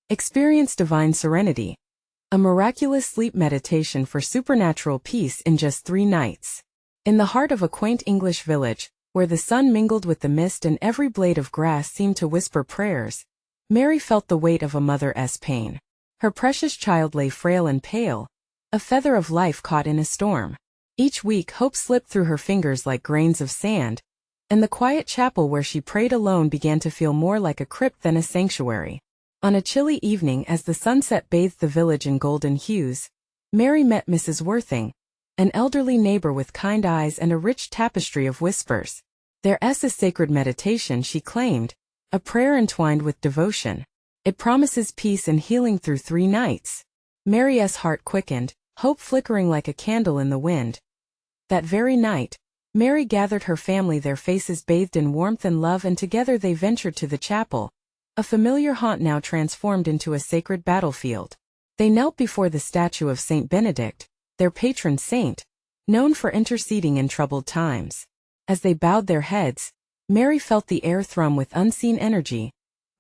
Experience divine serenity. A miraculous sleep meditation for supernatural peace in just 3 nights. In the heart of a quaint English village, where the sun mingled with the mist and every blade of grass seemed to whisper prayers, Mary felt the weight of a mother's pain. Her precious child lay frail and pale, a feather of life caught in a storm. Each week hope slipped through her fingers like grains of sand, and the quiet chapel where she prayed alone began to feel more like a crypt than a sanctuary. On a chilly evening as the sunset bathed the village in golden hues, Mary met Mrs. Worthing, an elderly neighbor with kind eyes and a rich tapestry of whispers. Theirs is sacred meditation, she claimed, a prayer entwined with devotion. It promises peace and healing through 3 nights. Mary's heart quickened, hope flickering like a candle in the wind. That very night, Mary gathered her family, their faces bathed in warmth and love, and together they ventured to the chapel, a familiar haunt now transformed into a sacred battlefield. They knelt before the statue of Saint Benedict, their patron saint, known for interceding in troubled times. As they bowed their heads, Mary felt the air thrum with unseen energy,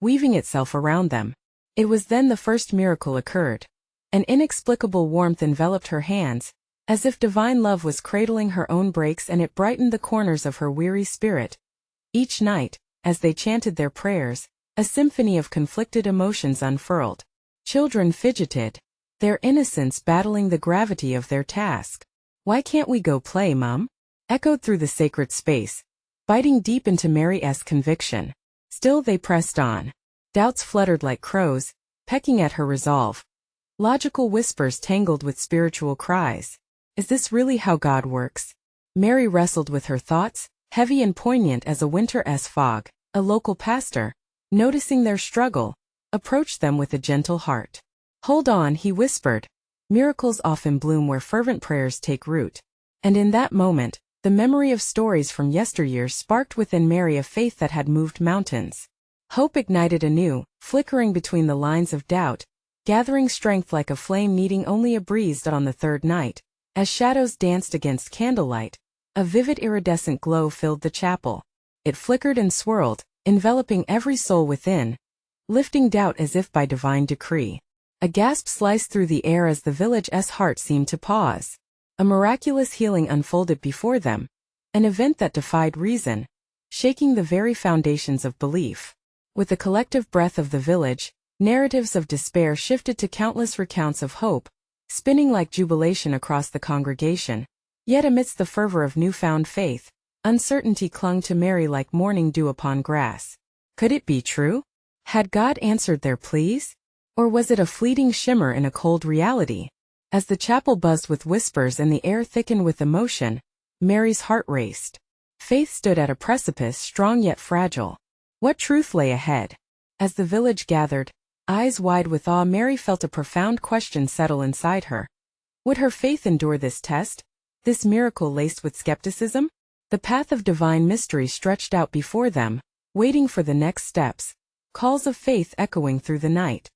weaving itself around them. It was then the first miracle occurred. An inexplicable warmth enveloped her hands, as if divine love was cradling her own breaks, and it brightened the corners of her weary spirit. Each night, as they chanted their prayers, a symphony of conflicted emotions unfurled. Children fidgeted, their innocence battling the gravity of their task. "Why can't we go play, Mum?" echoed through the sacred space, biting deep into Mary's conviction. Still they pressed on. Doubts fluttered like crows, pecking at her resolve. Logical whispers tangled with spiritual cries. Is this really how God works? Mary wrestled with her thoughts, heavy and poignant as a winter's fog. A local pastor, noticing their struggle, approached them with a gentle heart. "Hold on," he whispered. "Miracles often bloom where fervent prayers take root." And in that moment, the memory of stories from yesteryear sparked within Mary a faith that had moved mountains. Hope ignited anew, flickering between the lines of doubt, gathering strength like a flame needing only a breeze. On the 3rd night, as shadows danced against candlelight, a vivid iridescent glow filled the chapel. It flickered and swirled, enveloping every soul within, lifting doubt as if by divine decree. A gasp sliced through the air as the village's heart seemed to pause. A miraculous healing unfolded before them, an event that defied reason, shaking the very foundations of belief. With the collective breath of the village, narratives of despair shifted to countless recounts of hope, spinning like jubilation across the congregation. Yet amidst the fervor of newfound faith, uncertainty clung to Mary like morning dew upon grass. Could it be true? Had God answered their pleas? Or was it a fleeting shimmer in a cold reality? As the chapel buzzed with whispers and the air thickened with emotion, Mary's heart raced. Faith stood at a precipice, strong yet fragile. What truth lay ahead? As the village gathered, eyes wide with awe, Mary felt a profound question settle inside her. Would her faith endure this test? This miracle laced with skepticism? The path of divine mystery stretched out before them, waiting for the next steps, calls of faith echoing through the night.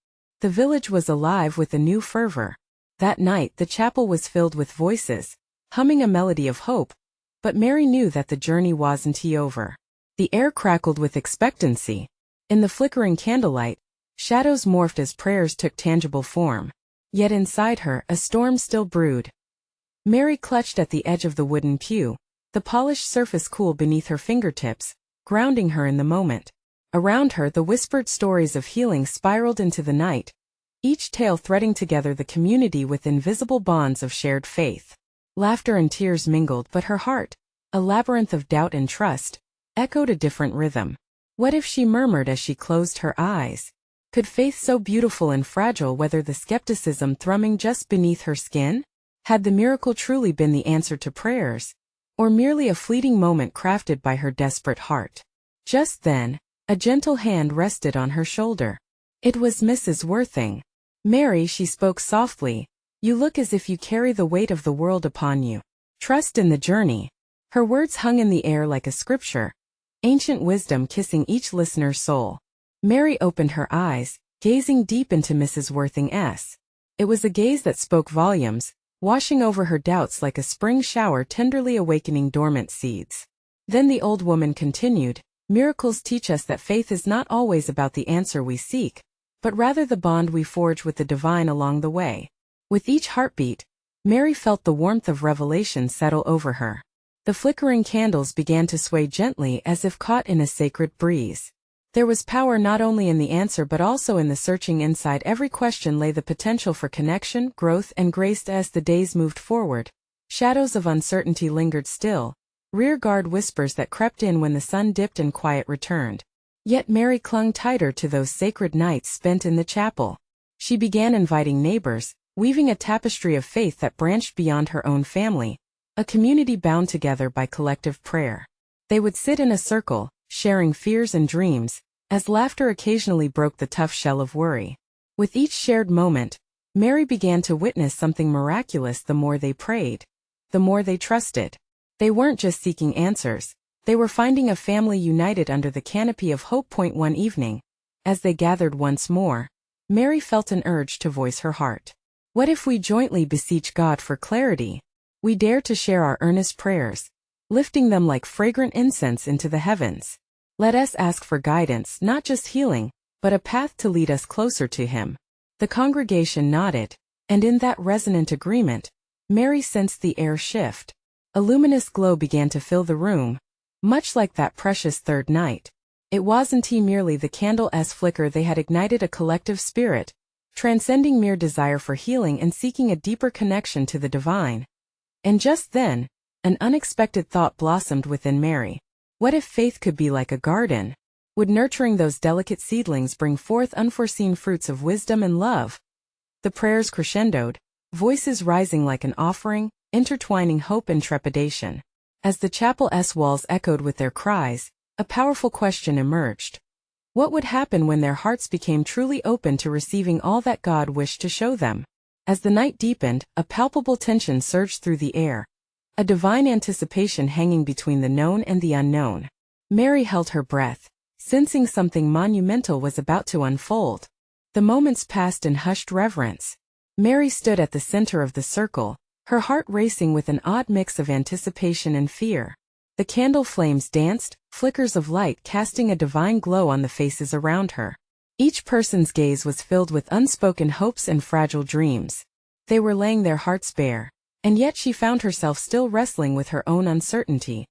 The village was alive with a new fervor. That night the chapel was filled with voices, humming a melody of hope, but Mary knew that the journey wasn't over. The air crackled with expectancy. In the flickering candlelight, shadows morphed as prayers took tangible form. Yet inside her, a storm still brewed. Mary clutched at the edge of the wooden pew, the polished surface cool beneath her fingertips, grounding her in the moment. Around her, the whispered stories of healing spiraled into the night, each tale threading together the community with invisible bonds of shared faith. Laughter and tears mingled, but her heart, a labyrinth of doubt and trust, echoed a different rhythm. What if, she murmured as she closed her eyes, could faith so beautiful and fragile weather the skepticism thrumming just beneath her skin? Had the miracle truly been the answer to prayers, or merely a fleeting moment crafted by her desperate heart? Just then, a gentle hand rested on her shoulder. It was Mrs. Worthing. "Mary," she spoke softly, "you look as if you carry the weight of the world upon you. Trust in the journey." Her words hung in the air like a scripture, ancient wisdom kissing each listener's soul. Mary opened her eyes, gazing deep into Mrs. Worthing's. It was a gaze that spoke volumes, washing over her doubts like a spring shower tenderly awakening dormant seeds. Then the old woman continued, "Miracles teach us that faith is not always about the answer we seek, but rather the bond we forge with the divine along the way. With each heartbeat, Mary felt the warmth of revelation settle over her. The flickering candles began to sway gently as if caught in a sacred breeze. There was power not only in the answer but also in the searching. Inside every question lay the potential for connection, growth, and grace. As the days moved forward, shadows of uncertainty lingered still, rearguard whispers that crept in when the sun dipped and quiet returned. Yet Mary clung tighter to those sacred nights spent in the chapel. She began inviting neighbors, weaving a tapestry of faith that branched beyond her own family, a community bound together by collective prayer. They would sit in a circle, sharing fears and dreams, as laughter occasionally broke the tough shell of worry. With each shared moment, Mary began to witness something miraculous. The more they prayed, the more they trusted. They weren't just seeking answers, they were finding a family united under the canopy of hope. One evening, as they gathered once more, Mary felt an urge to voice her heart. What if we jointly beseech God for clarity? We dare to share our earnest prayers, lifting them like fragrant incense into the heavens. Let us ask for guidance, not just healing, but a path to lead us closer to Him. The congregation nodded, and in that resonant agreement, Mary sensed the air shift. A luminous glow began to fill the room, much like that precious third night. It wasn't merely the candle's flicker, they had ignited a collective spirit, transcending mere desire for healing and seeking a deeper connection to the divine. And just then, an unexpected thought blossomed within Mary. What if faith could be like a garden? Would nurturing those delicate seedlings bring forth unforeseen fruits of wisdom and love? The prayers crescendoed, voices rising like an offering, intertwining hope and trepidation. As the chapel's walls echoed with their cries, a powerful question emerged. What would happen when their hearts became truly open to receiving all that God wished to show them? As the night deepened, a palpable tension surged through the air, a divine anticipation hanging between the known and the unknown. Mary held her breath, sensing something monumental was about to unfold. The moments passed in hushed reverence. Mary stood at the center of the circle, her heart racing with an odd mix of anticipation and fear. The candle flames danced, flickers of light casting a divine glow on the faces around her. Each person's gaze was filled with unspoken hopes and fragile dreams. They were laying their hearts bare, and yet she found herself still wrestling with her own uncertainty.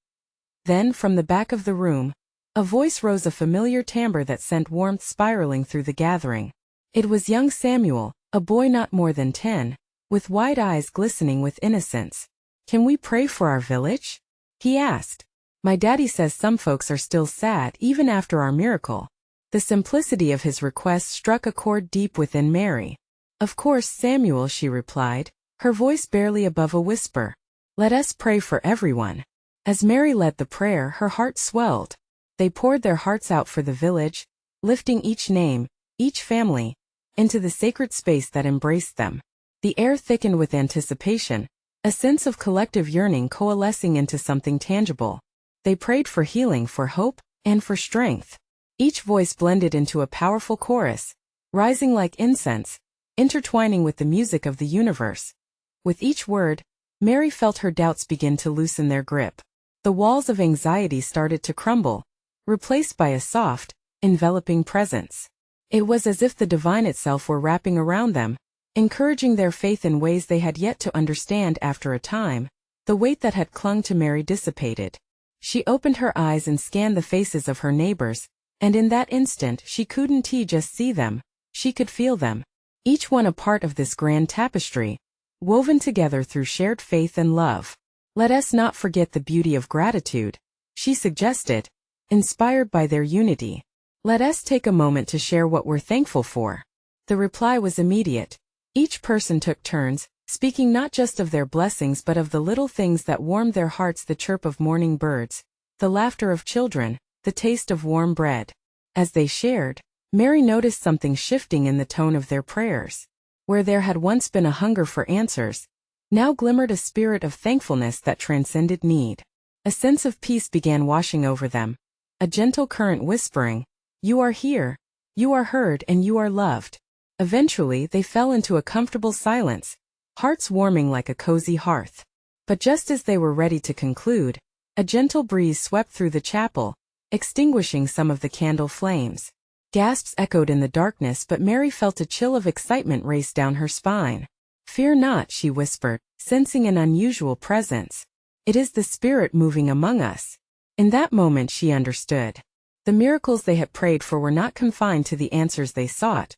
Then, from the back of the room, a voice rose, a familiar timbre that sent warmth spiraling through the gathering. It was young Samuel, a boy not more than 10, with wide eyes glistening with innocence. "Can we pray for our village?" he asked. "My daddy says some folks are still sad even after our miracle." The simplicity of his request struck a chord deep within Mary. "Of course, Samuel," she replied, her voice barely above a whisper. "Let us pray for everyone." As Mary led the prayer, her heart swelled. They poured their hearts out for the village, lifting each name, each family, into the sacred space that embraced them. The air thickened with anticipation, a sense of collective yearning coalescing into something tangible. They prayed for healing, for hope, and for strength. Each voice blended into a powerful chorus, rising like incense, intertwining with the music of the universe. With each word, Mary felt her doubts begin to loosen their grip. The walls of anxiety started to crumble, replaced by a soft, enveloping presence. It was as if the divine itself were wrapping around them, encouraging their faith in ways they had yet to understand. After a time, the weight that had clung to Mary dissipated. She opened her eyes and scanned the faces of her neighbors, and in that instant she couldn't just see them, she could feel them. Each one a part of this grand tapestry, woven together through shared faith and love. "Let us not forget the beauty of gratitude," she suggested, inspired by their unity. "Let us take a moment to share what we're thankful for." The reply was immediate. Each person took turns, speaking not just of their blessings but of the little things that warmed their hearts, the chirp of morning birds, the laughter of children, the taste of warm bread. As they shared, Mary noticed something shifting in the tone of their prayers. Where there had once been a hunger for answers, now glimmered a spirit of thankfulness that transcended need. A sense of peace began washing over them, a gentle current whispering, "You are here, you are heard, and you are loved." Eventually they fell into a comfortable silence, hearts warming like a cozy hearth. But just as they were ready to conclude, a gentle breeze swept through the chapel, extinguishing some of the candle flames. Gasps echoed in the darkness, but Mary felt a chill of excitement race down her spine. "Fear not," she whispered, sensing an unusual presence. "It is the Spirit moving among us." In that moment she understood. The miracles they had prayed for were not confined to the answers they sought.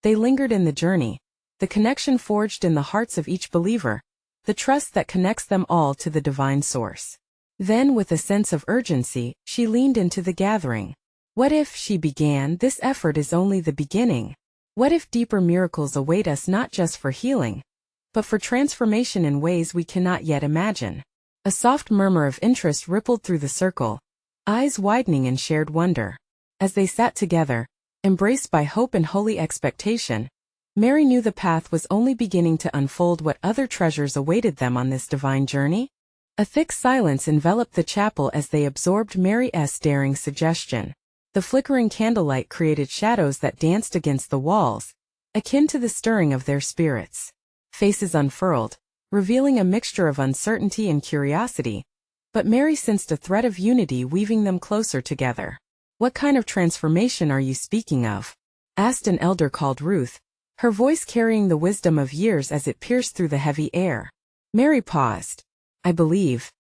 They lingered in the journey, the connection forged in the hearts of each believer, the trust that connects them all to the divine source. Then, with a sense of urgency, she leaned into the gathering. "What if," she began, "this effort is only the beginning? What if deeper miracles await us not just for healing, but for transformation in ways we cannot yet imagine?" A soft murmur of interest rippled through the circle, eyes widening in shared wonder. As they sat together, embraced by hope and holy expectation, Mary knew the path was only beginning to unfold. What other treasures awaited them on this divine journey? A thick silence enveloped the chapel as they absorbed Mary's daring suggestion. The flickering candlelight created shadows that danced against the walls, akin to the stirring of their spirits. Faces unfurled, revealing a mixture of uncertainty and curiosity, but Mary sensed a thread of unity weaving them closer together. "What kind of transformation are you speaking of?" asked an elder called Ruth, her voice carrying the wisdom of years as it pierced through the heavy air. Mary paused. "I believe,"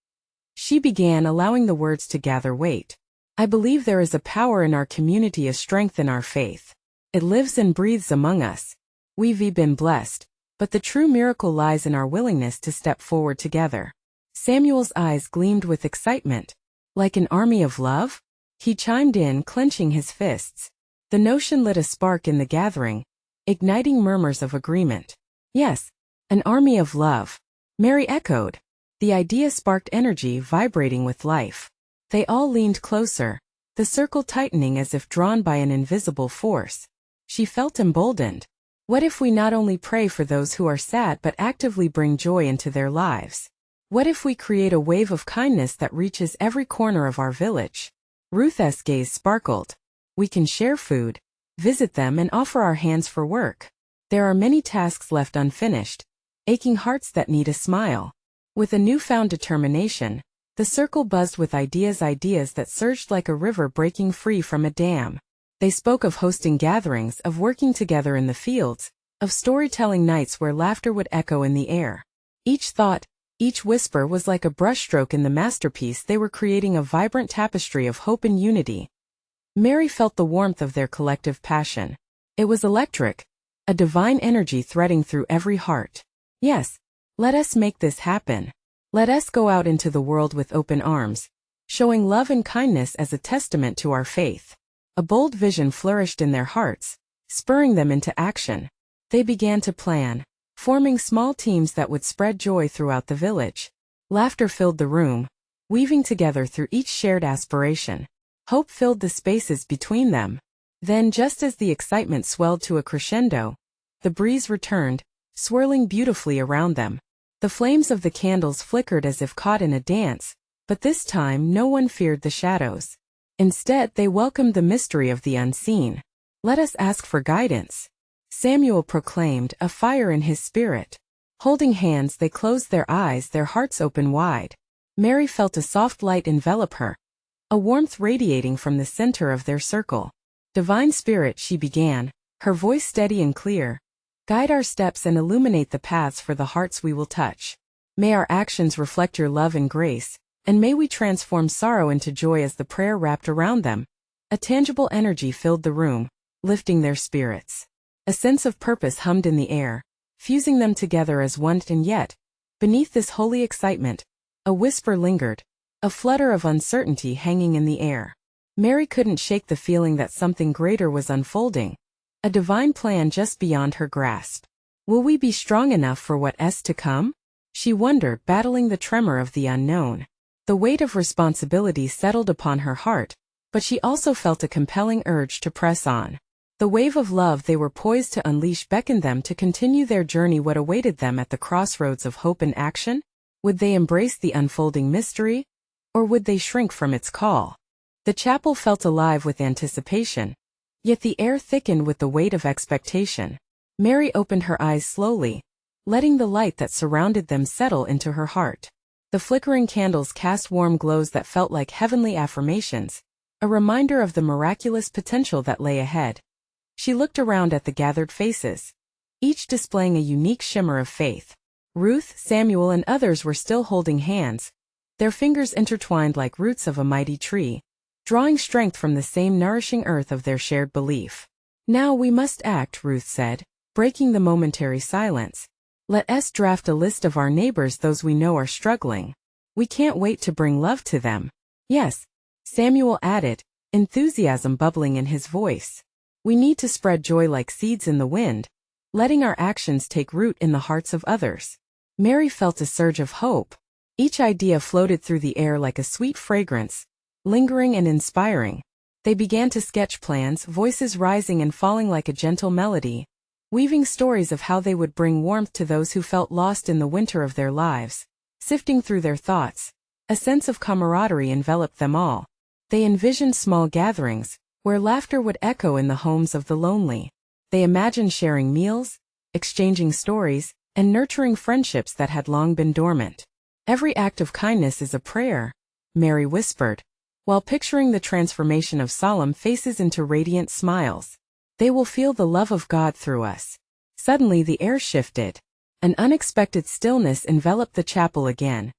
she began, allowing the words to gather weight. "I believe there is a power in our community, a strength in our faith. It lives and breathes among us. We've been blessed, but the true miracle lies in our willingness to step forward together." Samuel's eyes gleamed with excitement. "Like an army of love?" he chimed in, clenching his fists. The notion lit a spark in the gathering, igniting murmurs of agreement. "Yes, an army of love," Mary echoed. The idea sparked energy vibrating with life. They all leaned closer, the circle tightening as if drawn by an invisible force. She felt emboldened. What if we not only pray for those who are sad but actively bring joy into their lives? What if we create a wave of kindness that reaches every corner of our village? Ruth's gaze sparkled. "We can share food, visit them, and offer our hands for work. There are many tasks left unfinished, aching hearts that need a smile." With a newfound determination, the circle buzzed with ideas that surged like a river breaking free from a dam. They spoke of hosting gatherings, of working together in the fields, of storytelling nights where laughter would echo in the air. Each thought, each whisper was like a brushstroke in the masterpiece they were creating, a vibrant tapestry of hope and unity. Mary felt the warmth of their collective passion. It was electric, a divine energy threading through every heart. "Yes, let us make this happen. Let us go out into the world with open arms, showing love and kindness as a testament to our faith." A bold vision flourished in their hearts, spurring them into action. They began to plan, forming small teams that would spread joy throughout the village. Laughter filled the room, weaving together through each shared aspiration. Hope filled the spaces between them. Then, just as the excitement swelled to a crescendo, the breeze returned, swirling beautifully around them. The flames of the candles flickered as if caught in a dance, but this time no one feared the shadows. Instead, they welcomed the mystery of the unseen. "Let us ask for guidance," Samuel proclaimed, a fire in his spirit. Holding hands, they closed their eyes, their hearts open wide. Mary felt a soft light envelop her, a warmth radiating from the center of their circle. "Divine Spirit," she began, her voice steady and clear, "guide our steps and illuminate the paths for the hearts we will touch. May our actions reflect your love and grace, and may we transform sorrow into joy." As the prayer wrapped around them, a tangible energy filled the room, lifting their spirits. A sense of purpose hummed in the air, fusing them together as one. And yet, beneath this holy excitement, a whisper lingered, a flutter of uncertainty hanging in the air. Mary couldn't shake the feeling that something greater was unfolding, a divine plan just beyond her grasp. Will we be strong enough for what's to come? She wondered, battling the tremor of the unknown. The weight of responsibility settled upon her heart, but she also felt a compelling urge to press on. The wave of love they were poised to unleash beckoned them to continue their journey. What awaited them at the crossroads of hope and action? Would they embrace the unfolding mystery, or would they shrink from its call? The chapel felt alive with anticipation, yet the air thickened with the weight of expectation. Mary opened her eyes slowly, letting the light that surrounded them settle into her heart. The flickering candles cast warm glows that felt like heavenly affirmations, a reminder of the miraculous potential that lay ahead. She looked around at the gathered faces, each displaying a unique shimmer of faith. Ruth, Samuel, and others were still holding hands, their fingers intertwined like roots of a mighty tree, drawing strength from the same nourishing earth of their shared belief. "Now we must act," Ruth said, breaking the momentary silence. "Let us draft a list of our neighbors, those we know are struggling. We can't wait to bring love to them." "Yes," Samuel added, enthusiasm bubbling in his voice. "We need to spread joy like seeds in the wind, letting our actions take root in the hearts of others." Mary felt a surge of hope. Each idea floated through the air like a sweet fragrance, lingering and inspiring. They began to sketch plans, voices rising and falling like a gentle melody, weaving stories of how they would bring warmth to those who felt lost in the winter of their lives. Sifting through their thoughts, a sense of camaraderie enveloped them all. They envisioned small gatherings, where laughter would echo in the homes of the lonely. They imagined sharing meals, exchanging stories, and nurturing friendships that had long been dormant. "Every act of kindness is a prayer," Mary whispered, while picturing the transformation of solemn faces into radiant smiles. "They will feel the love of God through us." Suddenly the air shifted. An unexpected stillness enveloped the chapel again,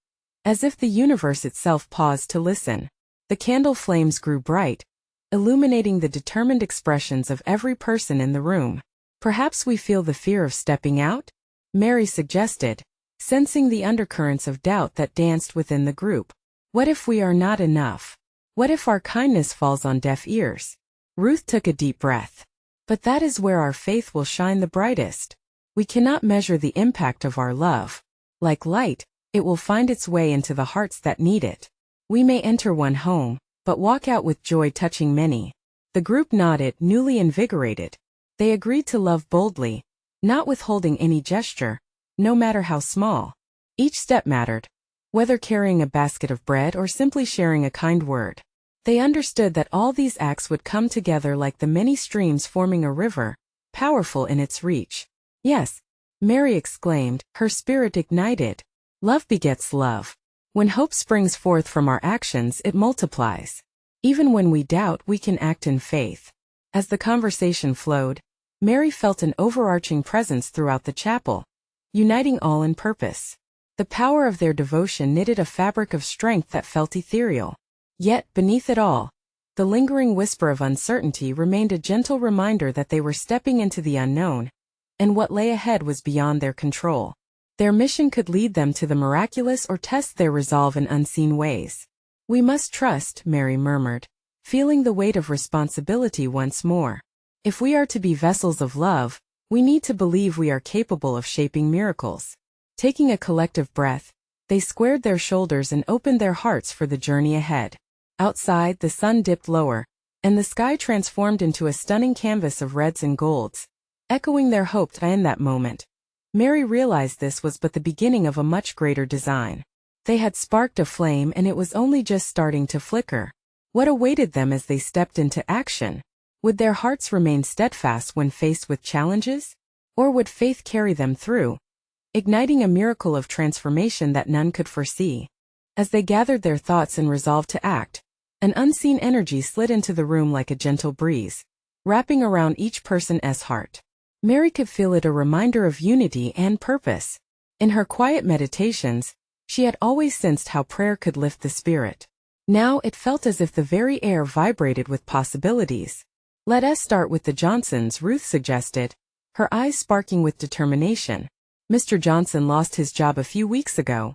as if the universe itself paused to listen. The candle flames grew bright, illuminating the determined expressions of every person in the room. "Perhaps we feel the fear of stepping out?" Mary suggested, sensing the undercurrents of doubt that danced within the group. "What if we are not enough? What if our kindness falls on deaf ears?" Ruth took a deep breath. "But that is where our faith will shine the brightest. We cannot measure the impact of our love. Like light, it will find its way into the hearts that need it. We may enter one home, but walk out with joy touching many." The group nodded, newly invigorated. They agreed to love boldly, not withholding any gesture, no matter how small. Each step mattered, whether carrying a basket of bread or simply sharing a kind word. They understood that all these acts would come together like the many streams forming a river, powerful in its reach. "Yes," Mary exclaimed, her spirit ignited. "Love begets love. When hope springs forth from our actions, it multiplies. Even when we doubt, we can act in faith." As the conversation flowed, Mary felt an overarching presence throughout the chapel, uniting all in purpose. The power of their devotion knitted a fabric of strength that felt ethereal. Yet, beneath it all, the lingering whisper of uncertainty remained a gentle reminder that they were stepping into the unknown, and what lay ahead was beyond their control. Their mission could lead them to the miraculous or test their resolve in unseen ways. "We must trust," Mary murmured, feeling the weight of responsibility once more. "If we are to be vessels of love, we need to believe we are capable of shaping miracles." Taking a collective breath, they squared their shoulders and opened their hearts for the journey ahead. Outside, the sun dipped lower, and the sky transformed into a stunning canvas of reds and golds, echoing their hope. In that moment, Mary realized this was but the beginning of a much greater design. They had sparked a flame, and it was only just starting to flicker. What awaited them as they stepped into action? Would their hearts remain steadfast when faced with challenges? Or would faith carry them through, igniting a miracle of transformation that none could foresee? As they gathered their thoughts and resolved to act, an unseen energy slid into the room like a gentle breeze, wrapping around each person's heart. Mary could feel it, a reminder of unity and purpose. In her quiet meditations, she had always sensed how prayer could lift the spirit. Now it felt as if the very air vibrated with possibilities. "Let us start with the Johnsons," Ruth suggested, her eyes sparking with determination. "Mr. Johnson lost his job a few weeks ago,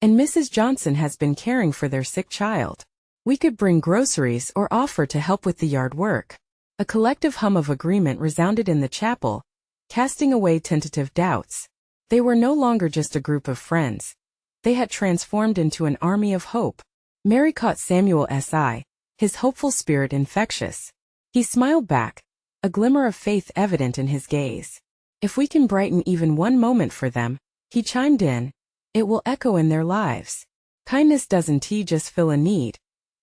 and Mrs. Johnson has been caring for their sick child. We could bring groceries or offer to help with the yard work." A collective hum of agreement resounded in the chapel, casting away tentative doubts. They were no longer just a group of friends. They had transformed into an army of hope. Mary caught Samuel's eye, his hopeful spirit infectious. He smiled back, a glimmer of faith evident in his gaze. "If we can brighten even one moment for them," he chimed in, "it will echo in their lives. Kindness doesn't just fill a need,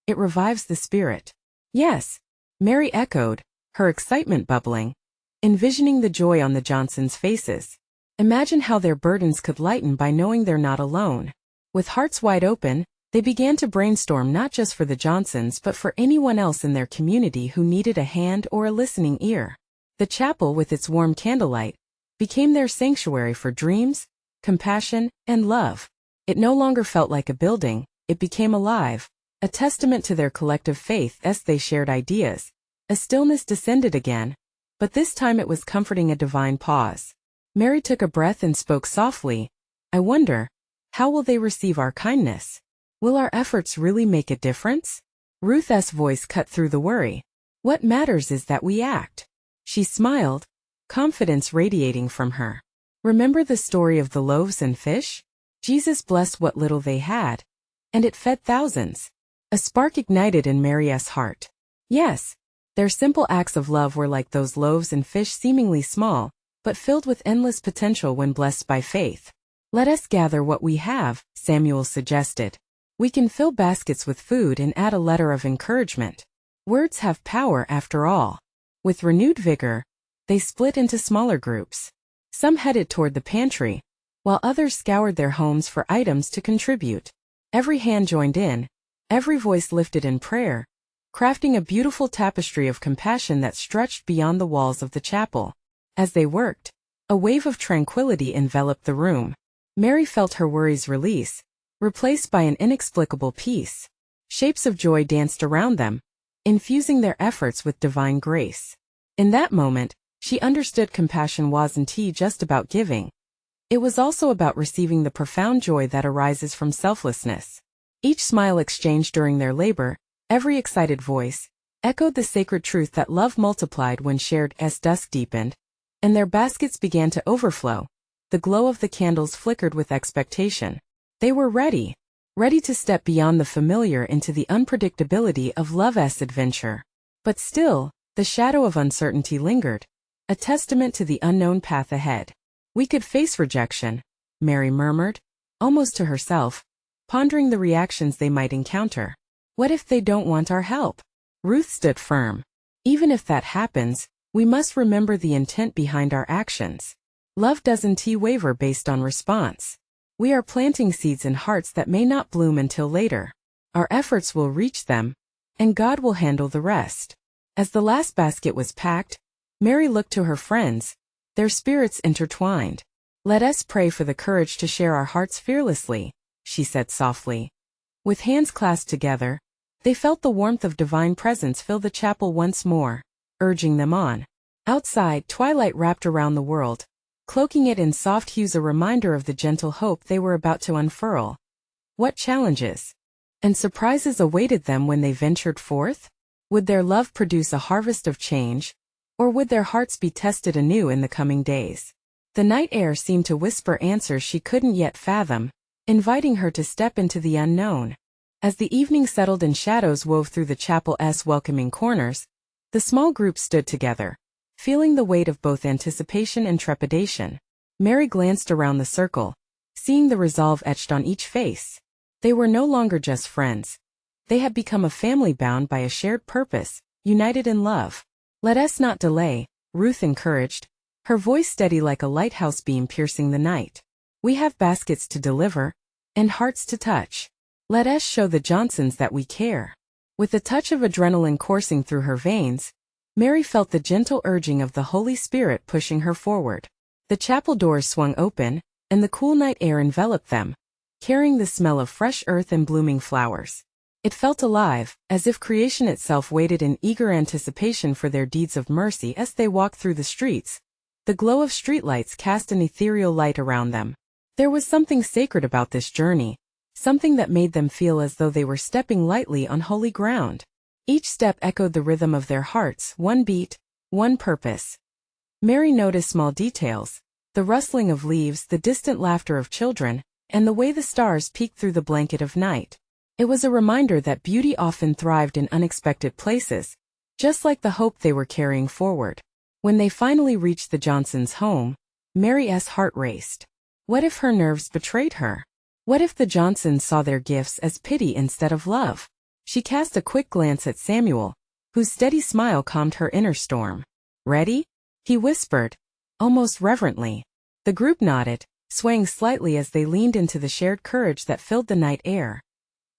it revives the spirit." "Yes," Mary echoed, her excitement bubbling, envisioning the joy on the Johnsons' faces. Imagine how their burdens could lighten by knowing they're not alone. With hearts wide open, They began to brainstorm not just for the Johnsons but for anyone else in their community who needed a hand or a listening ear. The chapel, with its warm candlelight, became their sanctuary for dreams, compassion, and love. It no longer felt like a building, it became alive, a testament to their collective faith as they shared ideas. A stillness descended again, but this time it was comforting, a divine pause. Mary took a breath and spoke softly. I wonder, how will they receive our kindness? Will our efforts really make a difference? Ruth's voice cut through the worry. What matters is that we act. She smiled, confidence radiating from her. Remember the story of the loaves and fish? Jesus blessed what little they had, and it fed thousands. A spark ignited in Mary's heart. Yes, their simple acts of love were like those loaves and fish, seemingly small, but filled with endless potential when blessed by faith. Let us gather what we have, Samuel suggested. We can fill baskets with food and add a letter of encouragement. Words have power after all. With renewed vigor, they split into smaller groups. Some headed toward the pantry, while others scoured their homes for items to contribute. Every hand joined in, every voice lifted in prayer, crafting a beautiful tapestry of compassion that stretched beyond the walls of the chapel. As they worked, a wave of tranquility enveloped the room. Mary felt her worries release, replaced by an inexplicable peace. Shapes of joy danced around them, infusing their efforts with divine grace. In that moment, she understood compassion wasn't just about giving. It was also about receiving the profound joy that arises from selflessness. Each smile exchanged during their labor, every excited voice, echoed the sacred truth that love multiplied when shared. As dusk deepened, and their baskets began to overflow, the glow of the candles flickered with expectation. They were ready to step beyond the familiar into the unpredictability of love's adventure. But still, the shadow of uncertainty lingered, a testament to the unknown path ahead. We could face rejection, Mary murmured, almost to herself, pondering the reactions they might encounter. What if they don't want our help? Ruth stood firm. Even if that happens, we must remember the intent behind our actions. Love doesn't waver based on response. We are planting seeds in hearts that may not bloom until later. Our efforts will reach them, and God will handle the rest. As the last basket was packed, Mary looked to her friends, their spirits intertwined. Let us pray for the courage to share our hearts fearlessly, she said softly. With hands clasped together, they felt the warmth of divine presence fill the chapel once more, urging them on. Outside, twilight wrapped around the world, cloaking it in soft hues, a reminder of the gentle hope they were about to unfurl. What challenges and surprises awaited them when they ventured forth? Would their love produce a harvest of change, or would their hearts be tested anew in the coming days? The night air seemed to whisper answers she couldn't yet fathom, inviting her to step into the unknown. As the evening settled and shadows wove through the chapel's welcoming corners, the small group stood together, feeling the weight of both anticipation and trepidation. Mary glanced around the circle, seeing the resolve etched on each face. They were no longer just friends. They had become a family bound by a shared purpose, united in love. Let us not delay, Ruth encouraged, her voice steady like a lighthouse beam piercing the night. We have baskets to deliver, and hearts to touch. Let us show the Johnsons that we care. With a touch of adrenaline coursing through her veins, Mary felt the gentle urging of the Holy Spirit pushing her forward. The chapel doors swung open, and the cool night air enveloped them, carrying the smell of fresh earth and blooming flowers. It felt alive, as if creation itself waited in eager anticipation for their deeds of mercy. As they walked through the streets, the glow of streetlights cast an ethereal light around them. There was something sacred about this journey, something that made them feel as though they were stepping lightly on holy ground. Each step echoed the rhythm of their hearts, one beat, one purpose. Mary noticed small details, the rustling of leaves, the distant laughter of children, and the way the stars peeked through the blanket of night. It was a reminder that beauty often thrived in unexpected places, just like the hope they were carrying forward. When they finally reached the Johnsons' home, Mary's heart raced. What if her nerves betrayed her? What if the Johnsons saw their gifts as pity instead of love? She cast a quick glance at Samuel, whose steady smile calmed her inner storm. Ready? He whispered, almost reverently. The group nodded, swaying slightly as they leaned into the shared courage that filled the night air.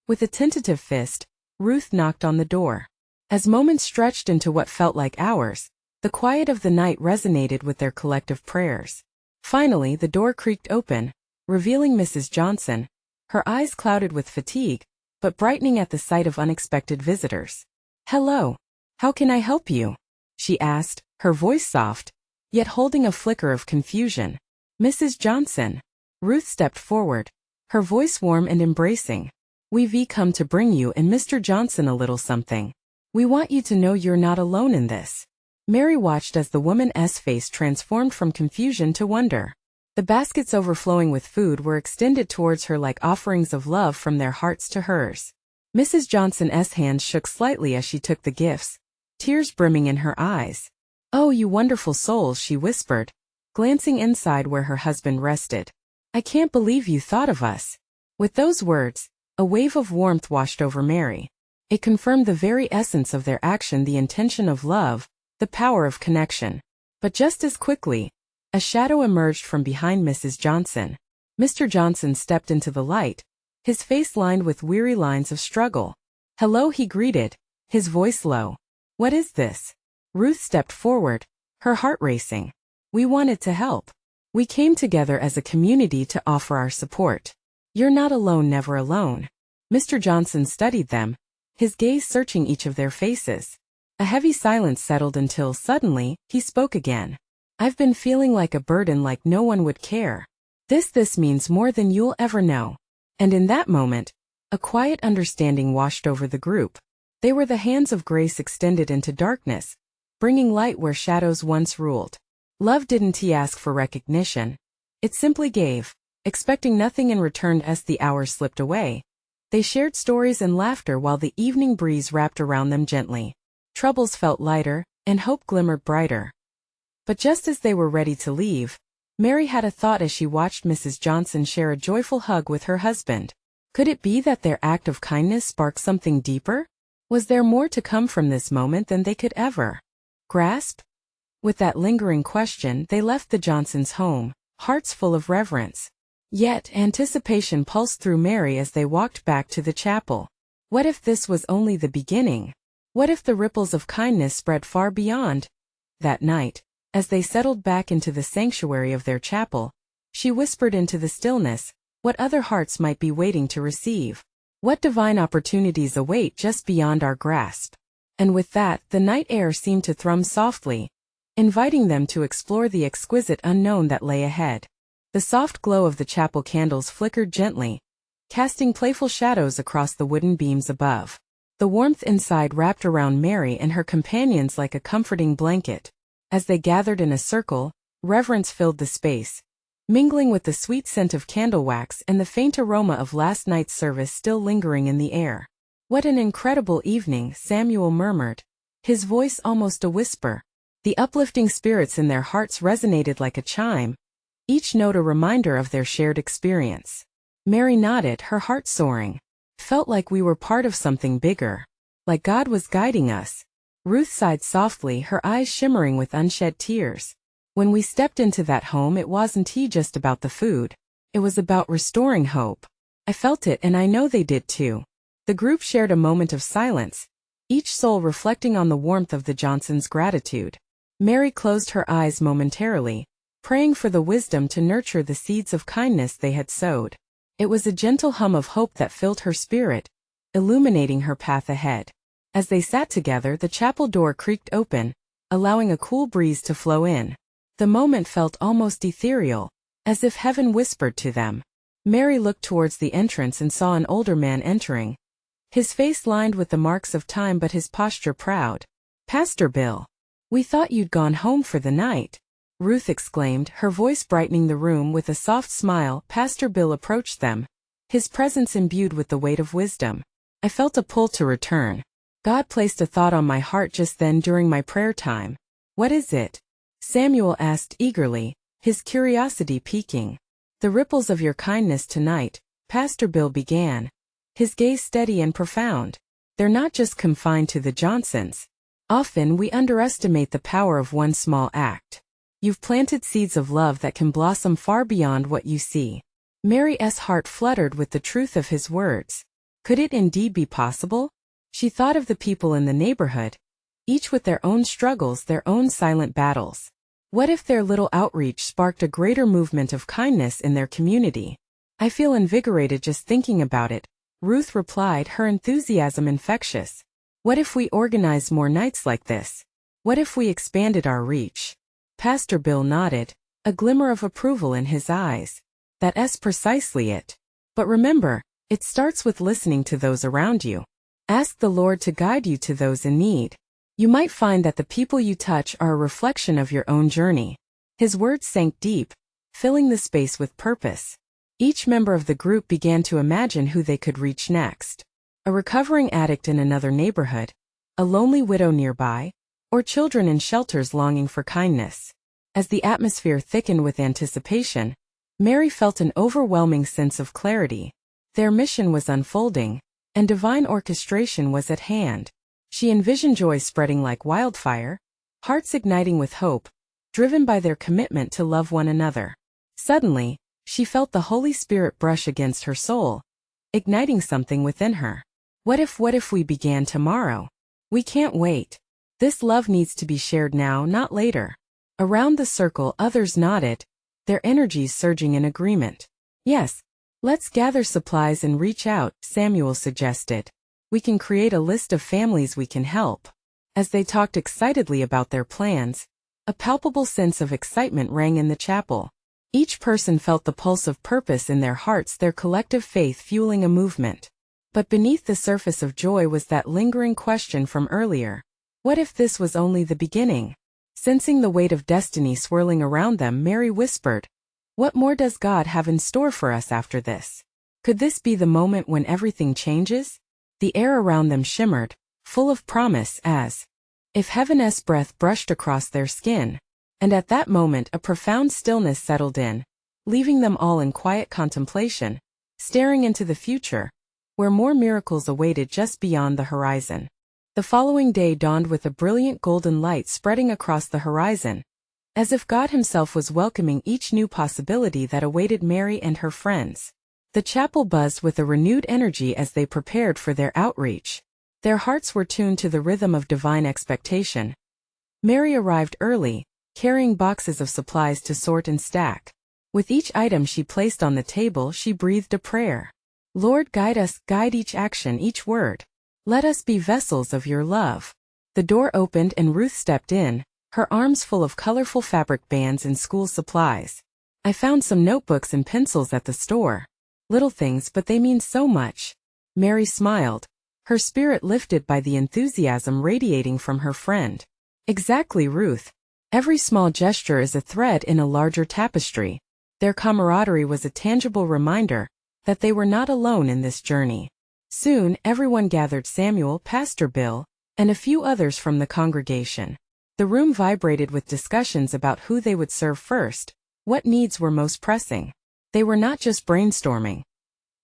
With a tentative fist, Ruth knocked on the door. As moments stretched into what felt like hours, the quiet of the night resonated with their collective prayers. Finally, the door creaked open, revealing Mrs. Johnson, her eyes clouded with fatigue, but brightening at the sight of unexpected visitors. "Hello. How can I help you?" she asked, her voice soft, yet holding a flicker of confusion. "Mrs. Johnson." Ruth stepped forward, her voice warm and embracing. "We've come to bring you and Mr. Johnson a little something. We want you to know you're not alone in this." Mary watched as the woman's face transformed from confusion to wonder. The baskets overflowing with food were extended towards her like offerings of love from their hearts to hers. Mrs. Johnson's hands shook slightly as she took the gifts, tears brimming in her eyes. "Oh, you wonderful souls," she whispered, glancing inside where her husband rested. "I can't believe you thought of us." With those words, a wave of warmth washed over Mary. It confirmed the very essence of their action, the intention of love, the power of connection. But just as quickly, a shadow emerged from behind Mrs. Johnson. Mr. Johnson stepped into the light, his face lined with weary lines of struggle. "Hello," he greeted, his voice low. "What is this?" Ruth stepped forward, her heart racing. "We wanted to help. We came together as a community to offer our support. You're not alone, never alone." Mr. Johnson studied them, his gaze searching each of their faces. A heavy silence settled until, suddenly, he spoke again. "I've been feeling like a burden, like no one would care. This means more than you'll ever know." And in that moment, a quiet understanding washed over the group. They were the hands of grace extended into darkness, bringing light where shadows once ruled. Love didn't ask for recognition. It simply gave, expecting nothing in return. As the hours slipped away, they shared stories and laughter while the evening breeze wrapped around them gently. Troubles felt lighter, and hope glimmered brighter. But just as they were ready to leave, Mary had a thought as she watched Mrs. Johnson share a joyful hug with her husband. Could it be that their act of kindness sparked something deeper? Was there more to come from this moment than they could ever grasp? With that lingering question, they left the Johnsons' home, hearts full of reverence. Yet, anticipation pulsed through Mary as they walked back to the chapel. What if this was only the beginning? What if the ripples of kindness spread far beyond? That night, as they settled back into the sanctuary of their chapel, she whispered into the stillness, what other hearts might be waiting to receive? What divine opportunities await just beyond our grasp? And with that, the night air seemed to thrum softly, inviting them to explore the exquisite unknown that lay ahead. The soft glow of the chapel candles flickered gently, casting playful shadows across the wooden beams above. The warmth inside wrapped around Mary and her companions like a comforting blanket. As they gathered in a circle, reverence filled the space, mingling with the sweet scent of candle wax and the faint aroma of last night's service still lingering in the air. "What an incredible evening," Samuel murmured, his voice almost a whisper. The uplifting spirits in their hearts resonated like a chime, each note a reminder of their shared experience. Mary nodded, her heart soaring. "Felt like we were part of something bigger. Like God was guiding us." Ruth sighed softly, her eyes shimmering with unshed tears. "When we stepped into that home, it wasn't just about the food. It was about restoring hope. I felt it, and I know they did too." The group shared a moment of silence, each soul reflecting on the warmth of the Johnsons' gratitude. Mary closed her eyes momentarily, praying for the wisdom to nurture the seeds of kindness they had sowed. It was a gentle hum of hope that filled her spirit, illuminating her path ahead. As they sat together, the chapel door creaked open, allowing a cool breeze to flow in. The moment felt almost ethereal, as if heaven whispered to them. Mary looked towards the entrance and saw an older man entering, his face lined with the marks of time but his posture proud. "Pastor Bill, we thought you'd gone home for the night," Ruth exclaimed, her voice brightening the room with a soft smile. Pastor Bill approached them, his presence imbued with the weight of wisdom. "I felt a pull to return. God placed a thought on my heart just then during my prayer time." "What is it?" Samuel asked eagerly, his curiosity piquing. "The ripples of your kindness tonight," Pastor Bill began, his gaze steady and profound. "They're not just confined to the Johnsons. Often we underestimate the power of one small act. You've planted seeds of love that can blossom far beyond what you see." Mary's heart fluttered with the truth of his words. Could it indeed be possible? She thought of the people in the neighborhood, each with their own struggles, their own silent battles. What if their little outreach sparked a greater movement of kindness in their community? I feel invigorated just thinking about it, Ruth replied, her enthusiasm infectious. What if we organized more nights like this? What if we expanded our reach? Pastor Bill nodded, a glimmer of approval in his eyes. That's precisely it. But remember, it starts with listening to those around you. Ask the Lord to guide you to those in need. You might find that the people you touch are a reflection of your own journey. His words sank deep, filling the space with purpose. Each member of the group began to imagine who they could reach next. A recovering addict in another neighborhood, a lonely widow nearby, or children in shelters longing for kindness. As the atmosphere thickened with anticipation, Mary felt an overwhelming sense of clarity. Their mission was unfolding, and divine orchestration was at hand. She envisioned joy spreading like wildfire, hearts igniting with hope, driven by their commitment to love one another. Suddenly, she felt the Holy Spirit brush against her soul, igniting something within her. What if we began tomorrow? We can't wait. This love needs to be shared now, not later. Around the circle, others nodded, their energies surging in agreement. Yes, let's gather supplies and reach out, Samuel suggested. We can create a list of families we can help. As they talked excitedly about their plans, a palpable sense of excitement rang in the chapel. Each person felt the pulse of purpose in their hearts, their collective faith fueling a movement. But beneath the surface of joy was that lingering question from earlier. What if this was only the beginning? Sensing the weight of destiny swirling around them, Mary whispered, "What more does God have in store for us after this? Could this be the moment when everything changes?" The air around them shimmered, full of promise, as if heaven's breath brushed across their skin. And at that moment a profound stillness settled in, leaving them all in quiet contemplation, staring into the future, where more miracles awaited just beyond the horizon. The following day dawned with a brilliant golden light spreading across the horizon, as if God Himself was welcoming each new possibility that awaited Mary and her friends. The chapel buzzed with a renewed energy as they prepared for their outreach. Their hearts were tuned to the rhythm of divine expectation. Mary arrived early, carrying boxes of supplies to sort and stack. With each item she placed on the table, she breathed a prayer. Lord, guide us, guide each action, each word. Let us be vessels of your love. The door opened and Ruth stepped in, her arms full of colorful fabric bands and school supplies. I found some notebooks and pencils at the store. Little things, but they mean so much. Mary smiled, her spirit lifted by the enthusiasm radiating from her friend. Exactly, Ruth. Every small gesture is a thread in a larger tapestry. Their camaraderie was a tangible reminder that they were not alone in this journey. Soon, everyone gathered, Samuel, Pastor Bill, and a few others from the congregation. The room vibrated with discussions about who they would serve first, what needs were most pressing. They were not just brainstorming.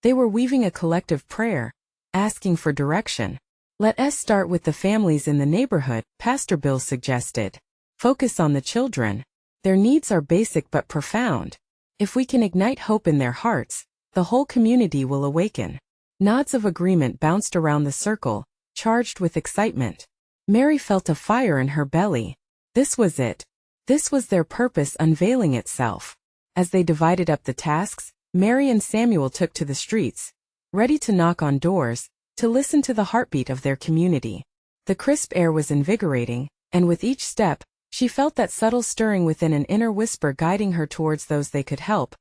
They were weaving a collective prayer, asking for direction. Let us start with the families in the neighborhood, Pastor Bill suggested. Focus on the children. Their needs are basic but profound. If we can ignite hope in their hearts, the whole community will awaken. Nods of agreement bounced around the circle, charged with excitement. Mary felt a fire in her belly. This was it. This was their purpose unveiling itself. As they divided up the tasks, Mary and Samuel took to the streets, ready to knock on doors, to listen to the heartbeat of their community. The crisp air was invigorating, and with each step, she felt that subtle stirring within, an inner whisper guiding her towards those they could help.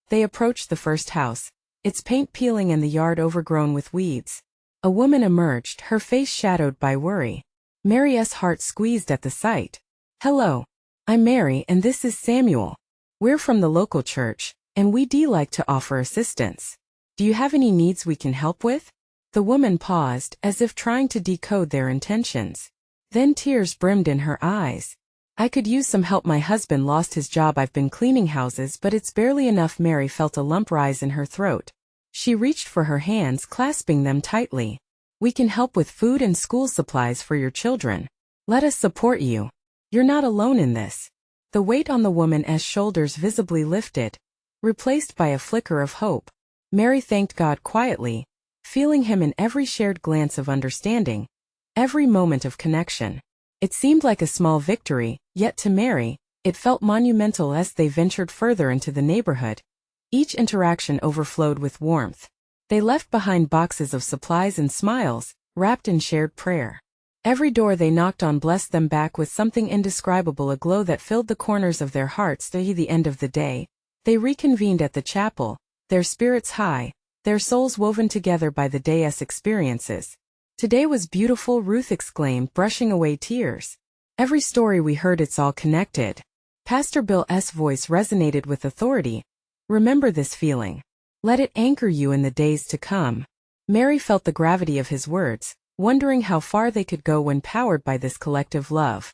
They approached the first house, its paint peeling and the yard overgrown with weeds. A woman emerged, her face shadowed by worry. Mary's heart squeezed at the sight. "Hello. I'm Mary and this is Samuel. We're from the local church, and we'd like to offer assistance. Do you have any needs we can help with?" The woman paused, as if trying to decode their intentions. Then tears brimmed in her eyes. "I could use some help. My husband lost his job. I've been cleaning houses, but it's barely enough." Mary felt a lump rise in her throat. She reached for her hands, clasping them tightly. "We can help with food and school supplies for your children. Let us support you. You're not alone in this." The weight on the woman's shoulders visibly lifted, replaced by a flicker of hope. Mary thanked God quietly, feeling him in every shared glance of understanding, every moment of connection. It seemed like a small victory, yet to Mary, it felt monumental as they ventured further into the neighborhood. Each interaction overflowed with warmth. They left behind boxes of supplies and smiles, wrapped in shared prayer. Every door they knocked on blessed them back with something indescribable, a glow that filled the corners of their hearts. To the end of the day, they reconvened at the chapel, their spirits high, their souls woven together by the day's experiences. Today was beautiful, Ruth exclaimed, brushing away tears. Every story we heard, it's all connected. Pastor Bill's voice resonated with authority. Remember this feeling. Let it anchor you in the days to come. Mary felt the gravity of his words, wondering how far they could go when powered by this collective love.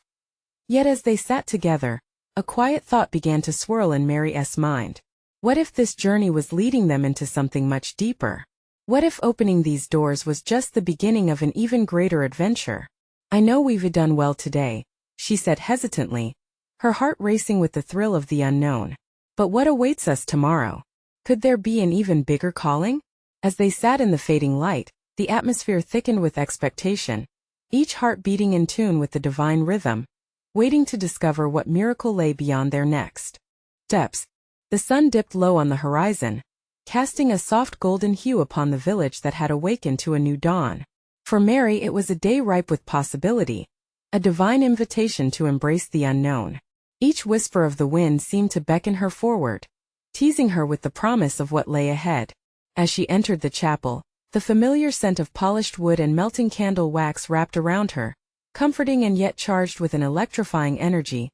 Yet as they sat together, a quiet thought began to swirl in Mary's mind. What if this journey was leading them into something much deeper? What if opening these doors was just the beginning of an even greater adventure? I know we've done well today, she said hesitantly, her heart racing with the thrill of the unknown. But what awaits us tomorrow? Could there be an even bigger calling? As they sat in the fading light, the atmosphere thickened with expectation, each heart beating in tune with the divine rhythm, waiting to discover what miracle lay beyond their next steps. The sun dipped low on the horizon, casting a soft golden hue upon the village that had awakened to a new dawn. For Mary, it was a day ripe with possibility, a divine invitation to embrace the unknown. Each whisper of the wind seemed to beckon her forward, teasing her with the promise of what lay ahead. As she entered the chapel, the familiar scent of polished wood and melting candle wax wrapped around her, comforting and yet charged with an electrifying energy.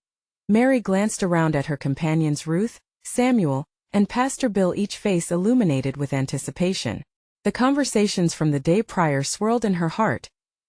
Mary glanced around at her companions Ruth, Samuel, and Pastor Bill, each face illuminated with anticipation. The conversations from the day prior swirled in her heart,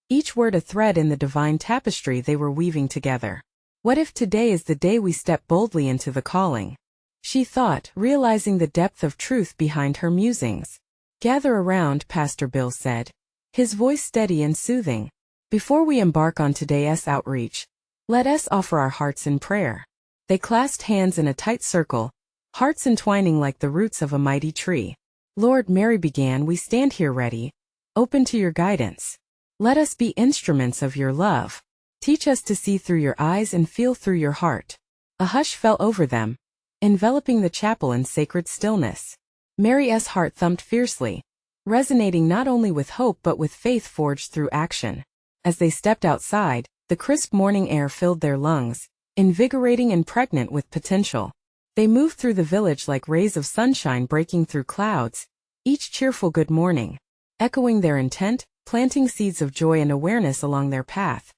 each word a thread in the divine tapestry they were weaving together. What if today is the day we step boldly into the calling? She thought, realizing the depth of truth behind her musings. Gather around, Pastor Bill said, his voice steady and soothing. Before we embark on today's outreach, let us offer our hearts in prayer. They clasped hands in a tight circle, hearts entwining like the roots of a mighty tree. Lord, Mary began, we stand here ready, open to your guidance. Let us be instruments of your love. Teach us to see through your eyes and feel through your heart. A hush fell over them, enveloping the chapel in sacred stillness. Mary's heart thumped fiercely, resonating not only with hope but with faith forged through action. As they stepped outside, the crisp morning air filled their lungs, invigorating and pregnant with potential. They moved through the village like rays of sunshine breaking through clouds, each cheerful good morning, echoing their intent, planting seeds of joy and awareness along their path.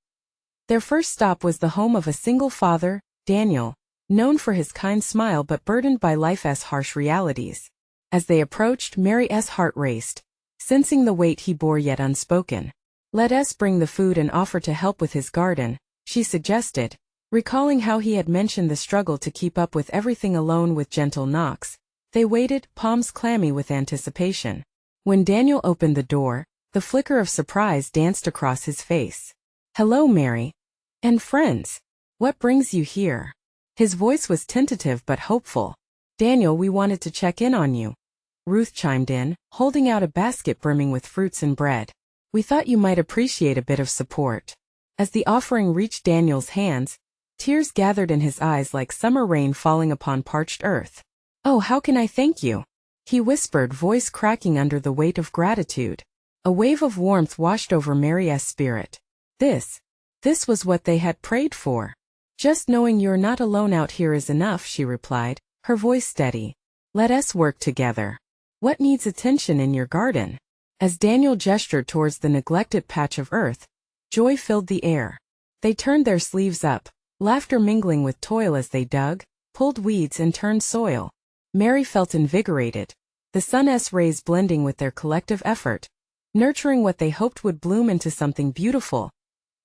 Their first stop was the home of a single father, Daniel, known for his kind smile but burdened by life's harsh realities. As they approached, Mary's heart raced, sensing the weight he bore yet unspoken. Let us bring the food and offer to help with his garden, she suggested, recalling how he had mentioned the struggle to keep up with everything alone. With gentle knocks, they waited, palms clammy with anticipation. When Daniel opened the door, the flicker of surprise danced across his face. Hello, Mary. And friends. What brings you here? His voice was tentative but hopeful. Daniel, we wanted to check in on you. Ruth chimed in, holding out a basket brimming with fruits and bread. We thought you might appreciate a bit of support. As the offering reached Daniel's hands, tears gathered in his eyes like summer rain falling upon parched earth. Oh, how can I thank you? He whispered, voice cracking under the weight of gratitude. A wave of warmth washed over Mary's spirit. This was what they had prayed for. Just knowing you're not alone out here is enough, she replied, her voice steady. Let us work together. What needs attention in your garden? As Daniel gestured towards the neglected patch of earth, joy filled the air. They turned their sleeves up, laughter mingling with toil as they dug, pulled weeds and turned soil. Mary felt invigorated, the sun's rays blending with their collective effort, nurturing what they hoped would bloom into something beautiful.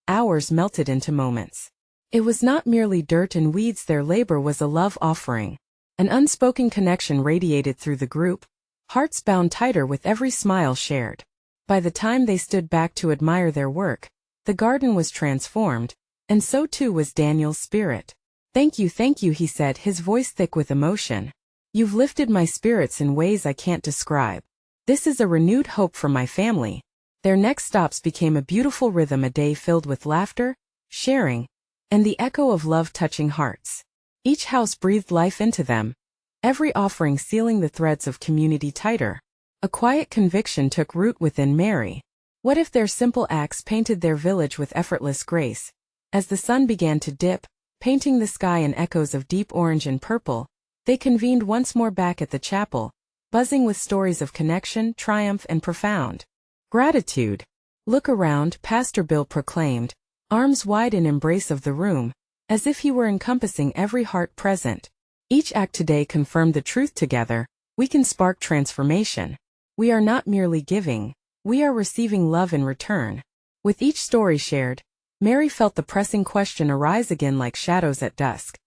Hours melted into moments. It was not merely dirt and weeds, their labor was a love offering. An unspoken connection radiated through the group, hearts bound tighter with every smile shared. By the time they stood back to admire their work, the garden was transformed, and so too was Daniel's spirit. Thank you, he said, his voice thick with emotion. You've lifted my spirits in ways I can't describe. This is a renewed hope for my family. Their next stops became a beautiful rhythm, a day filled with laughter, sharing, and the echo of love touching hearts. Each house breathed life into them, every offering sealing the threads of community tighter. A quiet conviction took root within Mary. What if their simple acts painted their village with effortless grace? As the sun began to dip, painting the sky in echoes of deep orange and purple, they convened once more back at the chapel, buzzing with stories of connection, triumph, and profound gratitude. Look around, Pastor Bill proclaimed, arms wide in embrace of the room, as if he were encompassing every heart present. Each act today confirmed the truth: together, we can spark transformation. We are not merely giving, we are receiving love in return. With each story shared, Mary felt the pressing question arise again like shadows at dusk.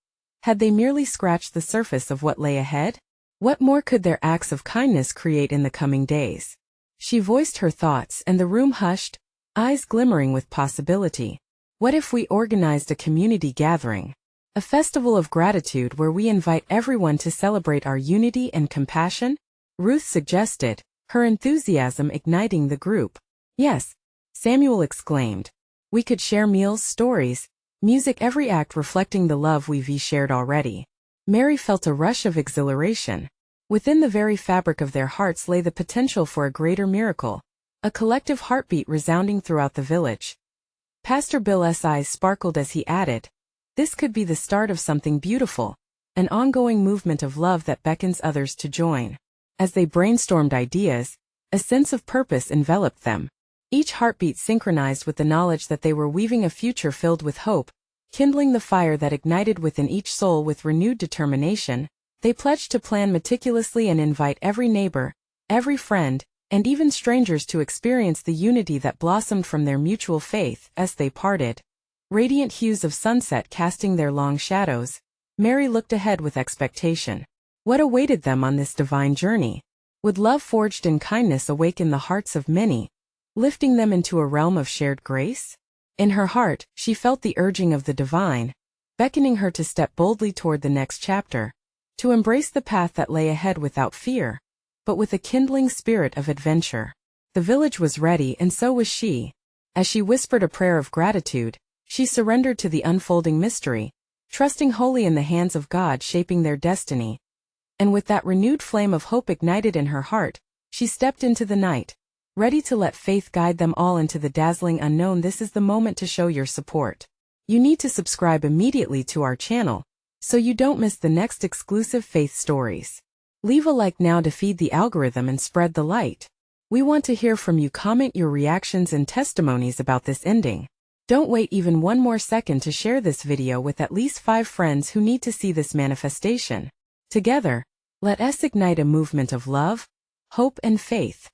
Had they merely scratched the surface of what lay ahead? What more could their acts of kindness create in the coming days? She voiced her thoughts, and the room hushed, eyes glimmering with possibility. What if we organized a community gathering? A festival of gratitude where we invite everyone to celebrate our unity and compassion? Ruth suggested, her enthusiasm igniting the group. Yes, Samuel exclaimed. We could share meals, stories, music, every act reflecting the love we've shared already. Mary felt a rush of exhilaration. Within the very fabric of their hearts lay the potential for a greater miracle, a collective heartbeat resounding throughout the village. Pastor Bill's eyes sparkled as he added, this could be the start of something beautiful, an ongoing movement of love that beckons others to join. As they brainstormed ideas, a sense of purpose enveloped them. Each heartbeat synchronized with the knowledge that they were weaving a future filled with hope, kindling the fire that ignited within each soul with renewed determination. They pledged to plan meticulously and invite every neighbor, every friend, and even strangers to experience the unity that blossomed from their mutual faith. As they parted, radiant hues of sunset casting their long shadows, Mary looked ahead with expectation. What awaited them on this divine journey? Would love forged in kindness awaken the hearts of many, lifting them into a realm of shared grace? In her heart, she felt the urging of the divine, beckoning her to step boldly toward the next chapter, to embrace the path that lay ahead without fear, but with a kindling spirit of adventure. The village was ready, and so was she. As she whispered a prayer of gratitude, she surrendered to the unfolding mystery, trusting wholly in the hands of God shaping their destiny. And with that renewed flame of hope ignited in her heart, she stepped into the night, ready to let faith guide them all into the dazzling unknown. This is the moment to show your support. You need to subscribe immediately to our channel, so you don't miss the next exclusive faith stories. Leave a like now to feed the algorithm and spread the light. We want to hear from you. Comment your reactions and testimonies about this ending. Don't wait even one more second to share this video with at least 5 friends who need to see this manifestation. Together, let us ignite a movement of love, hope, and faith.